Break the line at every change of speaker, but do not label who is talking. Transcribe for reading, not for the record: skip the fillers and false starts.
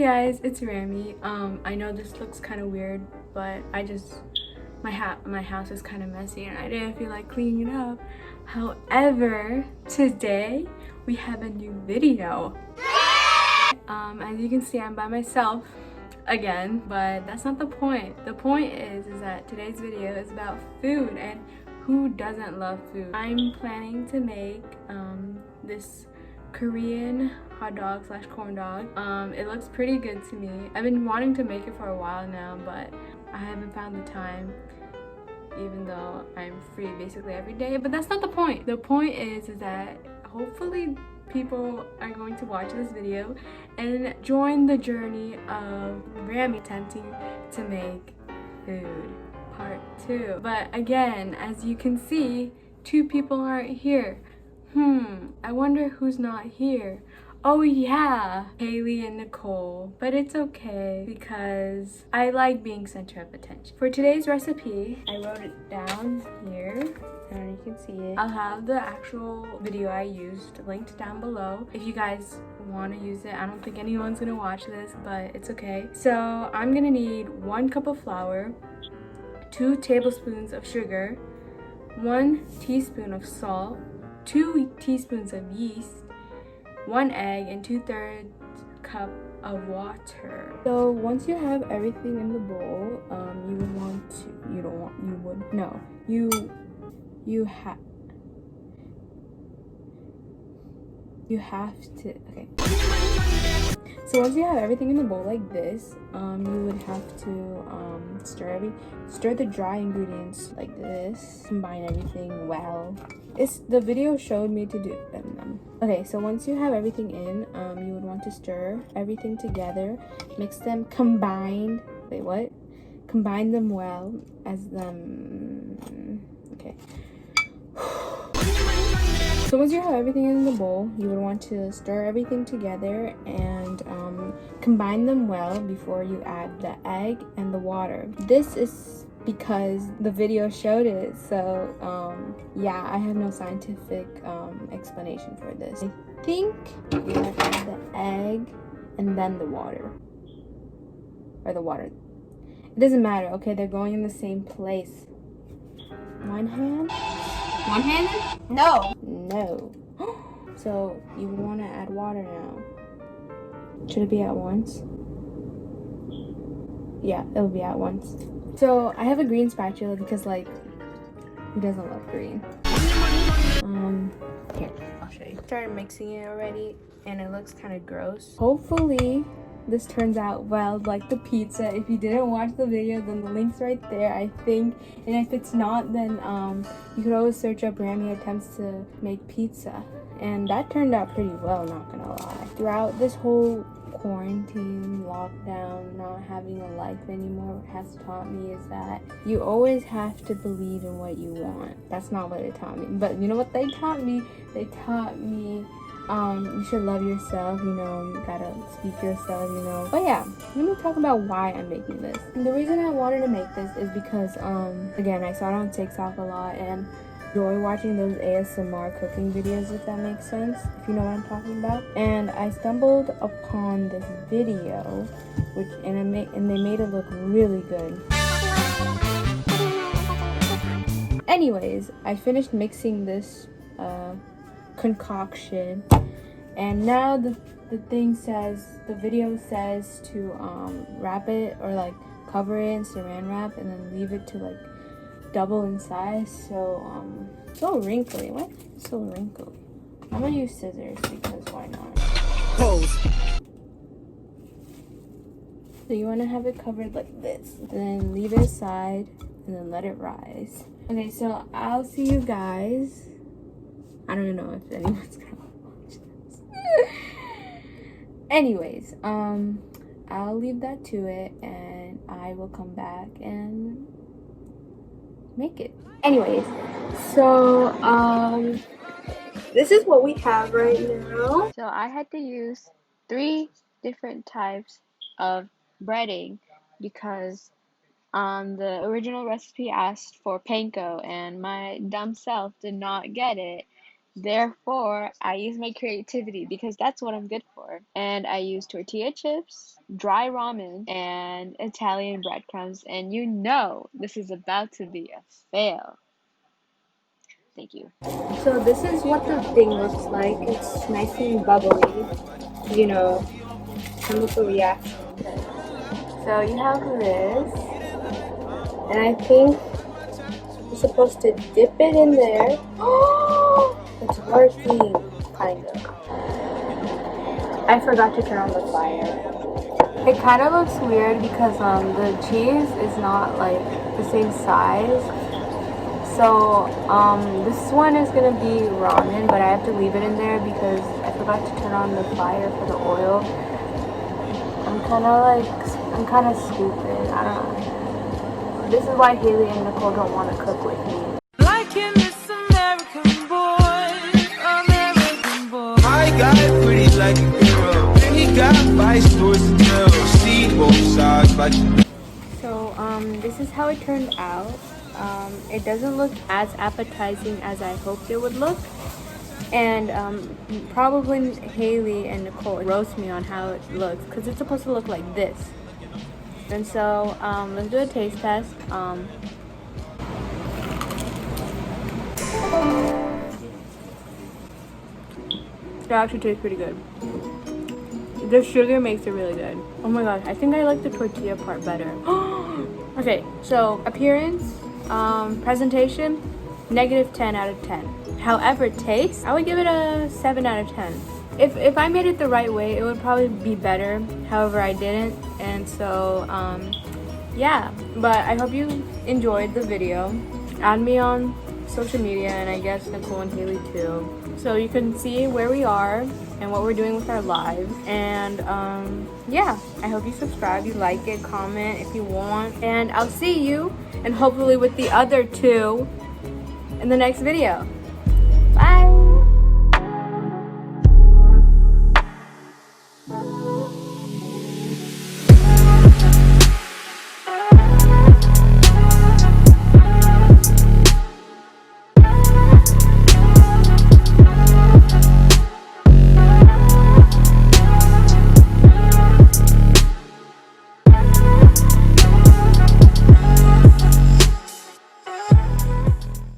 guys, it's Ramy. I know this looks kind of weird, but my house is kind of messy and I didn't feel like cleaning it up. However, today we have a new video. As you can see, I'm by myself again, but that's not the point. The point is that today's video is about food, and who doesn't love food? I'm planning to make this Korean hot dog slash corn dog. It looks pretty good to me. I've been wanting to make it for a while now, but I haven't found the time, even though I'm free basically every day. But that's not the point. The point is that hopefully people are going to watch this video and join the journey of Ramy attempting to make food part 2. But again, as you can see, 2 people aren't here. I wonder who's not here. Oh yeah, Hailey and Nichole. But it's okay because I like being center of attention. For today's recipe, I wrote it down here and you can see it. I'll have the actual video I used linked down below if you guys want to use it. I don't think anyone's gonna watch this, but it's okay. So I'm gonna need 1 cup of flour, 2 tablespoons of sugar, 1 teaspoon of salt, 2 teaspoons of yeast, 1 egg, and 2/3 cup of water. So once you have everything in the bowl, So once you have everything in the bowl like this, you would have to stir the dry ingredients like this, combine everything well. The video showed me to do them. Okay, so once you have everything in, you would want to stir everything together, mix them, combine them well okay. So once you have everything in the bowl, you would want to stir everything together and combine them well before you add the egg and the water. This is because the video showed it, so yeah, I have no scientific explanation for this. I think you have to add the egg and then the water. Or the water. It doesn't matter, okay? They're going in the same place. One hand? One-handed? No. So you would want to add water now. Should it be at once? Yeah, it'll be at once. So I have a green spatula because, like, who doesn't love green? Here, I'll show you. Started mixing it already and it looks kind of gross. Hopefully this turns out well, like the pizza. If you didn't watch the video, then the link's right there, I think. And if it's not, then you could always search up Ramy attempts to make pizza. And that turned out pretty well, not gonna lie. Throughout this whole quarantine, lockdown, not having a life anymore, has taught me is that you always have to believe in what you want. That's not what it taught me. But you know what they taught me? They taught me you should love yourself, you know, you gotta speak yourself, you know. But yeah, let me talk about why I'm making this. And the reason I wanted to make this is because, again, I saw it on TikTok a lot and enjoy watching those ASMR cooking videos, if that makes sense, if you know what I'm talking about. And I stumbled upon this video, and they made it look really good. Anyways, I finished mixing this concoction, and now the video says to wrap it, or like cover it in saran wrap and then leave it to like double in size. So so wrinkly. What? So wrinkly. I'm gonna use scissors because why not? Pose. So you want to have it covered like this, then leave it aside and then let it rise. Okay, so I'll see you guys. I don't even know if anyone's gonna watch this. Anyways, I'll leave that to it and I will come back and make it. Anyways, so this is what we have right now. So I had to use 3 different types of breading because the original recipe asked for panko and my dumb self did not get it.
Therefore, I use my creativity because that's what I'm good for. And I use tortilla chips, dry ramen, and Italian breadcrumbs. And you know this is about to be a fail. Thank you.
So this is what the thing looks like. It's nice and bubbly, you know, chemical reaction. So you have this, and I think you're supposed to dip it in there. It's working, kind of. I forgot to turn on the fire. It kind of looks weird because the cheese is not like the same size. So this one is gonna be ramen, but I have to leave it in there because I forgot to turn on the fire for the oil. I'm kind of stupid. I don't know. This is why Hailey and Nichole don't want to cook with me.
Like in this American boy. My guy pretty like a girl, and he got vice stories to tell. See both sides like.
So this is how it turned out. It doesn't look as appetizing as I hoped it would look, and probably Hailey and Nichole roast me on how it looks because it's supposed to look like this. And so let's do a taste test. It actually tastes pretty good. The sugar makes it really good. Oh my gosh, I think I like the tortilla part better. Okay, so appearance, presentation, -10 out of 10. However, taste, I would give it a 7 out of 10. If I made it the right way, it would probably be better. However, I didn't, and so yeah. But I hope you enjoyed the video. Add me on social media, and I guess Nichole and Hailey too, so you can see where we are and what we're doing with our lives. And yeah, I hope you subscribe, you like it, comment if you want, and I'll see you, and hopefully with the other two, in the next video.